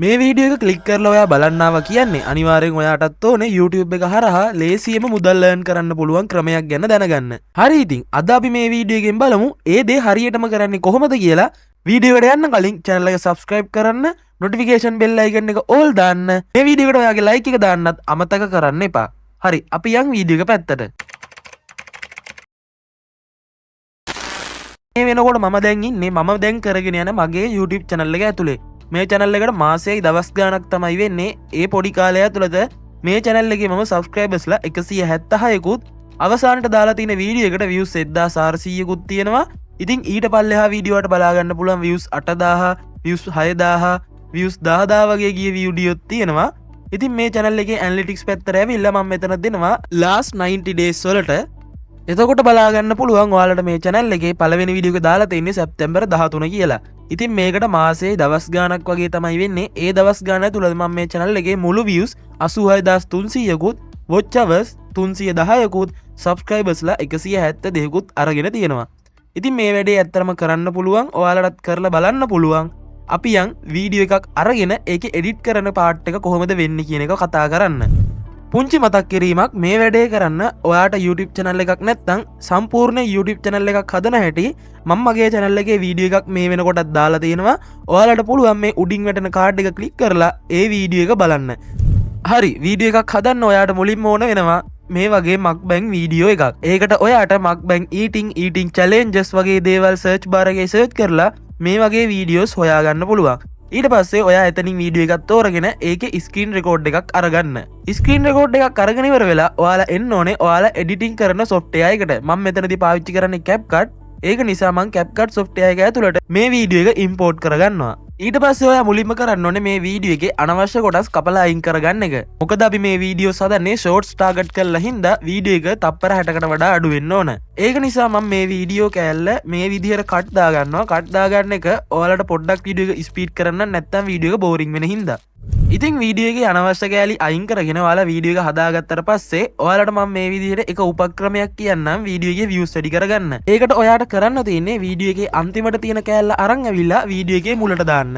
මේ වීඩියෝ එක ක්ලික් කරලා ඔයා බලන්න ආවා කියන්නේ අනිවාර්යෙන් ඔයාටත් ඕනේ YouTube එක හරහා ලේසියෙම මුදල් earn කරන්න පුළුවන් ක්‍රමයක් ගැන දැනගන්න. හරි ඉතින් අද අපි මේ වීඩියෝ එකෙන් බලමු ඒ දේ හරියටම කරන්නේ කොහොමද කියලා. වීඩියෝ එකට යන්න කලින් channel එක subscribe කරන්න, notification bell icon එක all දාන්න. මේ වීඩියෝ එකට ඔයාගේ like එක දාන්නත් අමතක කරන්න එපා. හරි අපි යන් වීඩියෝ එක පැත්තට. මේ වෙනකොට මම දැන් ඉන්නේ මම දැන් කරගෙන යන මගේ YouTube channel එක ඇතුලේ. මේ channel එකට මාසෙයි දවස් ගාණක් තමයි වෙන්නේ. ඒ පොඩි කාලය ඇතුළත මේ channel එකේ මම subscribersලා 176කුත් අවසානට දාලා තියෙන වීඩියෝ එකට views 1400කුත් තියෙනවා. ඉතින් ඊට පල්ලෙහා වීඩියෝ වලට බලා ගන්න පුළුවන් views 8000, views 6000, views 10000 වගේ ගිය වීඩියෝත් තියෙනවා. ඉතින් මේ channel එකේ analytics පැත්තට ඇවිල්ලා මම මෙතන දෙනවා last 90 days වලට. එතකොට බලා ගන්න පුළුවන් ඔයාලට මේ channel එකේ පළවෙනි වීඩියෝ එක දාලා තියෙන්නේ සැප්තැම්බර් 13 කියලා. ඉතින් මේකට මාසේ දවස් ගාණක් වගේ තමයි වෙන්නේ. ඒ දවස් ගාණ ඇතුළත මම මේ channel එකේ මුළු views 86300කුත්, watch hours 310කුත්, subscribersලා 172කුත් අරගෙන තියෙනවා. ඉතින් මේ වැඩේ ඇත්තටම කරන්න පුළුවන්. ඔයාලටත් කරලා බලන්න පුළුවන්. අපි යන් වීඩියෝ එකක් අරගෙන ඒකේ edit කරන part එක කොහොමද වෙන්නේ කියන එක කතා කරන්න. පුංචි මතක් කිරීමක් මේ වැඩේ කරන්න ඔයාට YouTube channel එකක් නැත්නම් සම්පූර්ණ YouTube channel එකක් හදන හැටි මම මගේ channel එකේ වීඩියෝ එකක් මේ වෙනකොටත් දාලා තියෙනවා. ඔයාලට පුළුවන් මේ උඩින් වැටෙන කාඩ් එක ක්ලික් කරලා ඒ වීඩියෝ එක බලන්න. හරි වීඩියෝ එකක් හදන්න ඔයාට මුලින්ම ඕන වෙනවා මේ වගේ mukbang වීඩියෝ එකක්. ඒකට ඔයාට mukbang eating challenges වගේ දේවල් search bar එකේ search කරලා මේ වගේ වීඩියෝස් හොයාගන්න පුළුවන්. ඊට පස්සේ ඔයා එතනින් වීඩියෝ එකක් තෝරගෙන ඒකේ ස්ක්‍රීන් රෙකෝඩ් එකක් අරගන්න. ස්ක්‍රීන් රෙකෝඩ් එකක් අරගෙන ඉවර වෙලා ඔයාලා එන්න ඕනේ ඔයාලා එඩිටින් කරන software එකට. මම මෙතනදී පාවිච්චි කරන්නේ CapCut. ඒක නිසා මම CapCut software එක ඇතුළට මේ වීඩියෝ එක import කරගන්නවා. ඊට පස්සේ ඔයා මුලින්ම කරන්න ඕනේ මේ වීඩියෝ එකේ අනවශ්‍ය කොටස් කපලා අයින් කරගන්න එක. මොකද අපි මේ වීඩියෝස් හදන්නේ shorts target කරලා හින්දා වීඩියෝ එක තප්පර 60කට වඩා අඩු වෙන්න ඕන. ඒක නිසා මම මේ වීඩියෝ කෑල්ල මේ විදිහට කට් දා ගන්නවා. කට් දාගන්න එක ඔයාලට පොඩ්ඩක් වීඩියෝ එක ස්පීඩ් කරන්න නැත්නම් වීඩියෝ එක බෝරින් වෙන හින්දා. ඉතින් වීඩියෝ එකේ අනවශ්‍ය කෑලි අයින් කරගෙන ඔයාලා වීඩියෝ එක හදාගත්තට පස්සේ ඔයාලට මම මේ විදිහට එක උපක්‍රමයක් කියන්නම් වීඩියෝ එකේ views වැඩි කරගන්න. ඒකට ඔයාට කරන්න තියෙන්නේ වීඩියෝ එකේ අන්තිමට තියෙන කෑල්ල අරන් ඇවිල්ලා වීඩියෝ එකේ මුලට දාන්න.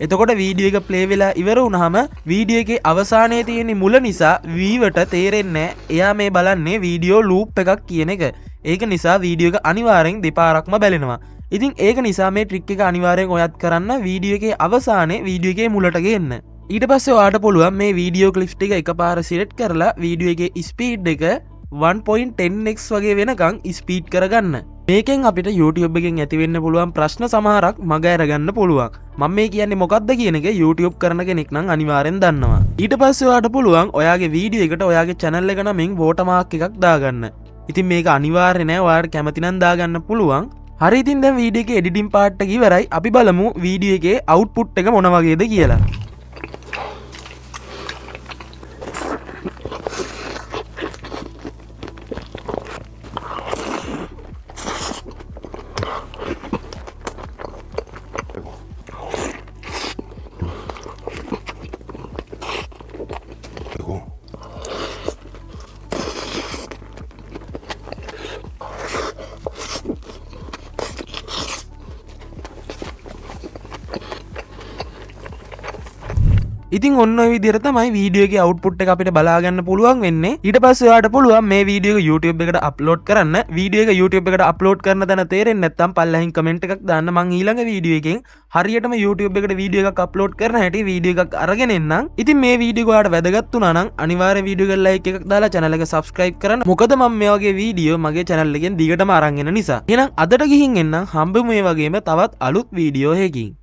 එතකොට වීඩියෝ එක ප්ලේ වෙලා ඉවර වුණාම වීඩියෝ එකේ අවසානයේ තියෙන මුල නිසා වීවට තේරෙන්නේ එයා මේ බලන්නේ වීඩියෝ ලූප් එකක් කියන එක. ඒක නිසා වීඩියෝ එක අනිවාර්යෙන් දෙපාරක්ම බැලෙනවා. ඉතින් ඒක නිසා මේ ට්‍රික් එක අනිවාර්යෙන් ඔයත් කරන්න වීඩියෝ එකේ අවසානයේ වීඩියෝ එකේ මුලට ගේන්න. ඊට පස්සේ ඔයාට පුළුවන් මේ වීඩියෝ ක්ලිප්ස් ටික එකපාර සිලෙක්ට් කරලා වීඩියෝ එකේ ස්පීඩ් එක 1.10x වගේ වෙනකන් ස්පීඩ් කරගන්න. මේකෙන් අපිට YouTube එකෙන් ඇති වෙන්න පුළුවන් ප්‍රශ්න සමහරක් මග අරගන්න පුළුවන්. මම මේ කියන්නේ මොකක්ද කියන එක YouTube කරන කෙනෙක් නම් අනිවාර්යෙන් දන්නවා. ඊට පස්සේ ඔයාට පුළුවන් ඔයාගේ වීඩියෝ එකට ඔයාගේ channel එක නමින් watermark එකක් දාගන්න. ඉතින් මේක අනිවාර්ය නෑ ඔයාට කැමති නම් දාගන්න පුළුවන්. හරි ඉතින් දැන් වීඩියෝ එකේ editing part එක ඉවරයි. අපි බලමු වීඩියෝ එකේ output එක මොන වගේද කියලා. ඉතින් ඔන්න ඔය විදිහට තමයි වීඩියෝ එකේ අවුට්පුට් එක අපිට බලා ගන්න පුළුවන් වෙන්නේ. ඊට පස්සේ ඔයාලට පුළුවන් මේ වීඩියෝ එක YouTube එකට අප්ලෝඩ් කරන්න. වීඩියෝ එක YouTube එකට අප්ලෝඩ් කරන තැන තේරෙන්නේ නැත්නම් පල්ලෙහින් කමෙන්ට් එකක් දාන්න. මම ඊළඟ වීඩියෝ එකෙන් හරියටම YouTube එකට වීඩියෝ එකක් අප්ලෝඩ් කරන හැටි වීඩියෝ එකක් අරගෙන එන්නම්. ඉතින් මේ වීඩියෝ එක ඔයාලට වැදගත් වුණා නම් අනිවාර්යෙන් වීඩියෝ එකට ලයික් එකක් දාලා channel එක subscribe කරන්න. මොකද මම මේ වගේ වීඩියෝ මගේ channel එකෙන් දිගටම අරන් එන නිසා. එහෙනම් අදට ගිහින් එන්නම්. හම්බෙමු මේ වගේම තවත් අලුත් වීඩියෝ එකකින්.